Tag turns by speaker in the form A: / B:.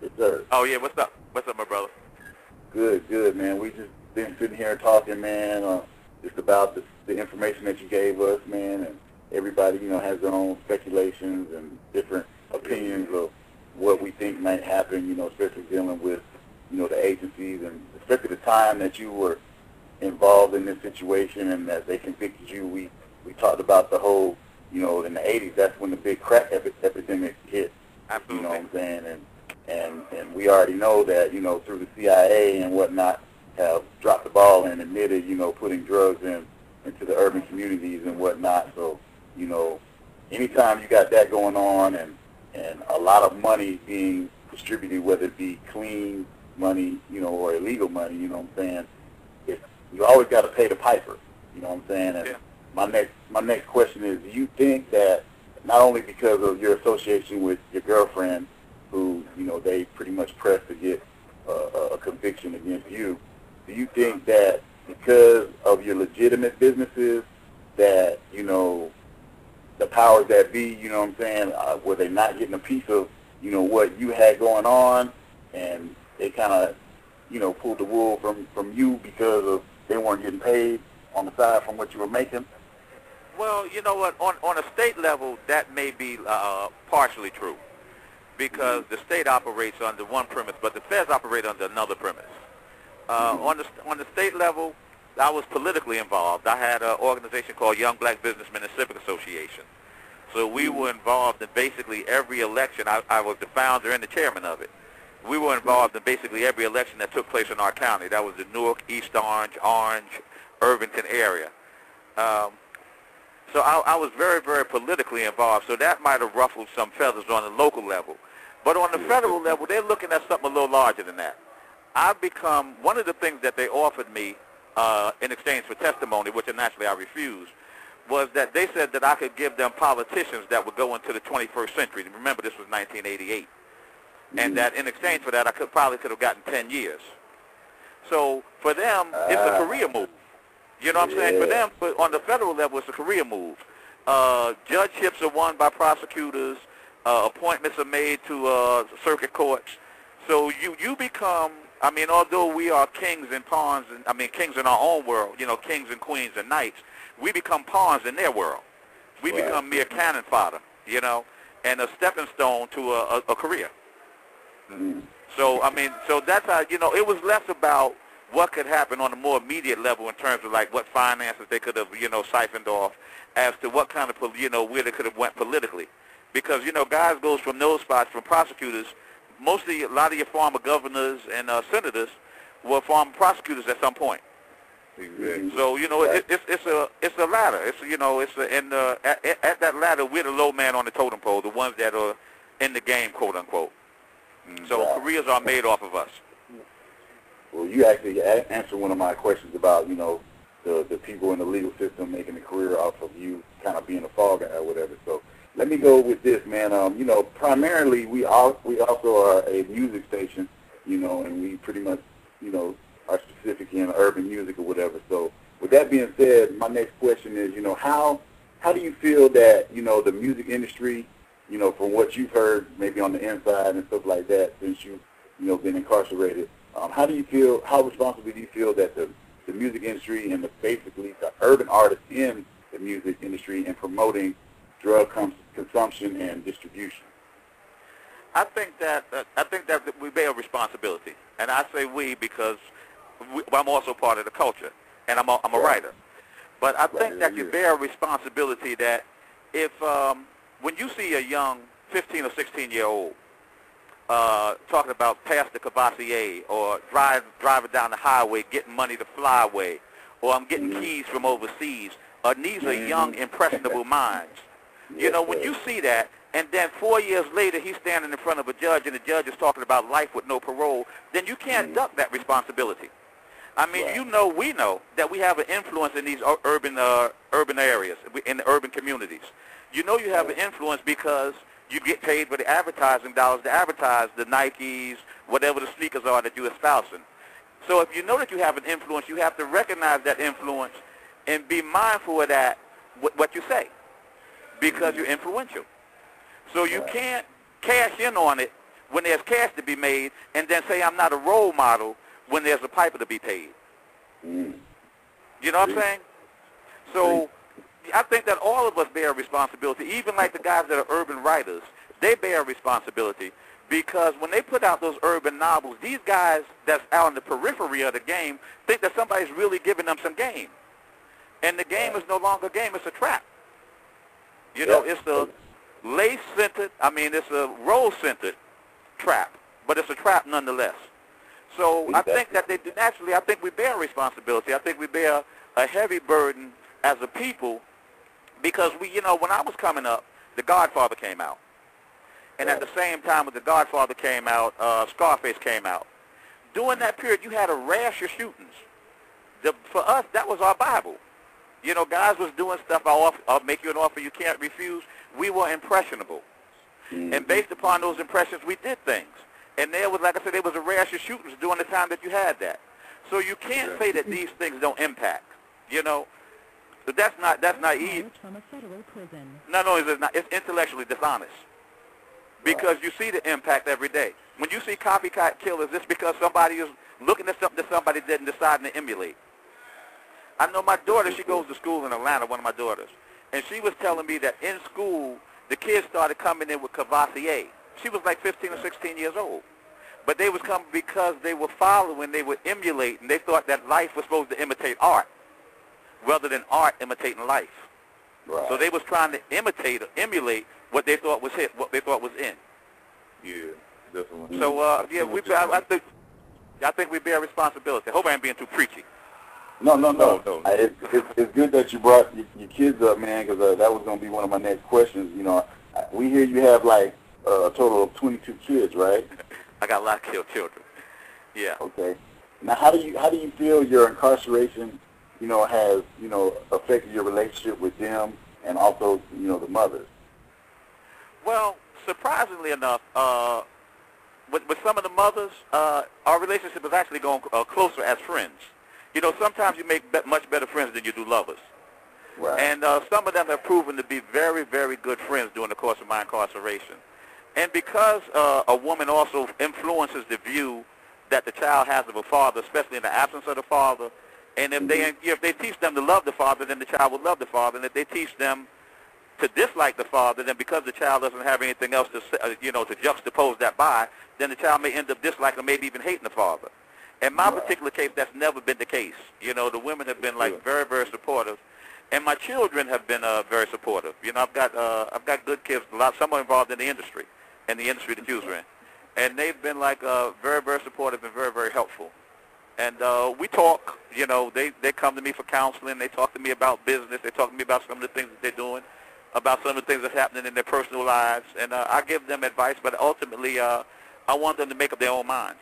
A: Yes, sir.
B: Oh yeah, what's up? What's up, my brother?
A: Good, good, man. We just been sitting here talking, man, just about the information that you gave us, man, and everybody, has their own speculations and different opinions of what we think might happen, especially dealing with, the agencies and especially the time that you were involved in this situation and that they convicted you. We talked about the whole, in the 80s, that's when the big crack epidemic hit, you know
B: Absolutely.
A: what I'm saying? And we already know that, through the CIA and whatnot, have dropped the ball and admitted, putting drugs into the urban communities and whatnot. So, anytime you got that going on and a lot of money being distributed, whether it be clean money, or illegal money, you know what I'm saying, you always got to pay the piper, you know what I'm saying? And
B: Yeah.
A: my next question is, do you think that not only because of your association with your girlfriend, who, they pretty much pressed to get a conviction against you, do you think that because of your legitimate businesses that, the powers that be, you know what I'm saying, were they not getting a piece of, what you had going on, and they kind of, pulled the wool from you because of they weren't getting paid on the side from what you were making?
B: Well, you know what? On a state level, that may be partially true, because the state operates under one premise, but the feds operate under another premise. On the state level, I was politically involved. I had an organization called Young Black Businessmen and Civic Association. So we were involved in basically every election. I was the founder and the chairman of it. We were involved in basically every election that took place in our county. That was the Newark, East Orange, Irvington area. So I was very, very politically involved. So that might have ruffled some feathers on the local level. But on the federal level, they're looking at something a little larger than that. I've become, one of the things that they offered me in exchange for testimony, which naturally I refused, was that they said that I could give them politicians that would go into the 21st century. Remember, this was 1988. And that in exchange for that, I probably could have gotten 10 years. So for them, it's a career move. You know what I'm saying? For them, on the federal level, it's a career move. Judgeships are won by prosecutors. Appointments are made to circuit courts. So you become, I mean, although we are kings and pawns, kings in our own world, kings and queens and knights, we become pawns in their world. We become mere cannon fodder, and a stepping stone to a career. So, so that's how, it was less about what could happen on a more immediate level in terms of like what finances they could have, siphoned off, as to what kind of, where they could have went politically. Because, guys goes from those spots, from prosecutors, a lot of your former governors and senators were former prosecutors at some point.
A: Exactly.
B: So, it's a ladder. At that ladder, we're the low man on the totem pole, the ones that are in the game, quote unquote. So careers are made off of us.
A: Well, you actually answered one of my questions about, the people in the legal system making a career off of you kind of being a fall guy or whatever. So let me go with this, man. Primarily we also are a music station, and we pretty much, are specific in urban music or whatever. So with that being said, my next question is, how do you feel that, the music industry, from what you've heard maybe on the inside and stuff like that since you've, been incarcerated, how responsible do you feel that the music industry and basically the urban artists in the music industry in promoting drug consumption and distribution?
B: I think that we bear responsibility, and I say we because I'm also part of the culture, and I'm a writer. But I think that you bear a responsibility that if when you see a young 15 or 16-year-old talking about past the Cavassier or driving down the highway, getting money to fly away, or I'm getting keys from overseas, these are young, impressionable minds. When you see that, and then 4 years later he's standing in front of a judge and the judge is talking about life with no parole, then you can't duck that responsibility. We know that we have an influence in these urban areas, in the urban communities. You have an influence because you get paid for the advertising dollars to advertise the Nikes, whatever the sneakers are that you're espousing. So if you know that you have an influence, you have to recognize that influence and be mindful of that, what you say, because you're influential. So you can't cash in on it when there's cash to be made, and then say I'm not a role model when there's a piper to be paid.
A: Mm.
B: You know what I'm saying? So I think that all of us bear a responsibility, even like the guys that are urban writers. They bear a responsibility because when they put out those urban novels, these guys that's out in the periphery of the game think that somebody's really giving them some game. And the game is no longer a game, it's a trap. You know, it's a lace-centered, it's a role-centered trap, but it's a trap nonetheless. So I think that they do naturally, I think we bear responsibility. I think we bear a heavy burden as a people because when I was coming up, The Godfather came out. And at the same time when The Godfather came out, Scarface came out. During that period, you had a rash of shootings. For us, that was our Bible. You know, guys was doing stuff, I'll make you an offer you can't refuse. We were impressionable. Mm-hmm. And based upon those impressions, we did things. And there was, like I said, there was a rash of shootings during the time that you had that. So you can't say that these things don't impact, you know. But that's naive.
C: From a federal prison.
B: Not only is it not, it's intellectually dishonest. Because you see the impact every day. When you see copycat killers, it's because somebody is looking at something that somebody did and deciding to emulate. I know my daughter, she goes to school in Atlanta, one of my daughters, and she was telling me that in school, the kids started coming in with Cavassier. She was like 15 or 16 years old. But they was coming because they were following, they were emulating. They thought that life was supposed to imitate art rather than art imitating life. Right. So they was trying to imitate or emulate what they thought was hit, what they thought was in.
A: Yeah, definitely.
B: So, I think we bear responsibility. I hope I ain't being too preachy.
A: No. It's good that you brought your kids up, man, because that was going to be one of my next questions. You know, we hear you have like a total of 22 kids, right?
B: I got a lot of children. Yeah.
A: Okay. Now, how do you feel your incarceration, has affected your relationship with them and also the mothers?
B: Well, surprisingly enough, with some of the mothers, our relationship is actually going closer as friends. You know, sometimes you make much better friends than you do lovers. Right. And some of them have proven to be very, very good friends during the course of my incarceration. And because a woman also influences the view that the child has of a father, especially in the absence of the father, and if they teach them to love the father, then the child will love the father. And if they teach them to dislike the father, then because the child doesn't have anything else to to juxtapose that by, then the child may end up disliking or maybe even hating the father. In my particular case, that's never been the case. You know, the women have been like very, very supportive, and my children have been very supportive. You know, I've got good kids. Some are involved in the industry that you were in, and they've been like very, very supportive and very, very helpful. And we talk. You know, they come to me for counseling. They talk to me about business. They talk to me about some of the things that they're doing, about some of the things that's happening in their personal lives, and I give them advice. But ultimately, I want them to make up their own minds.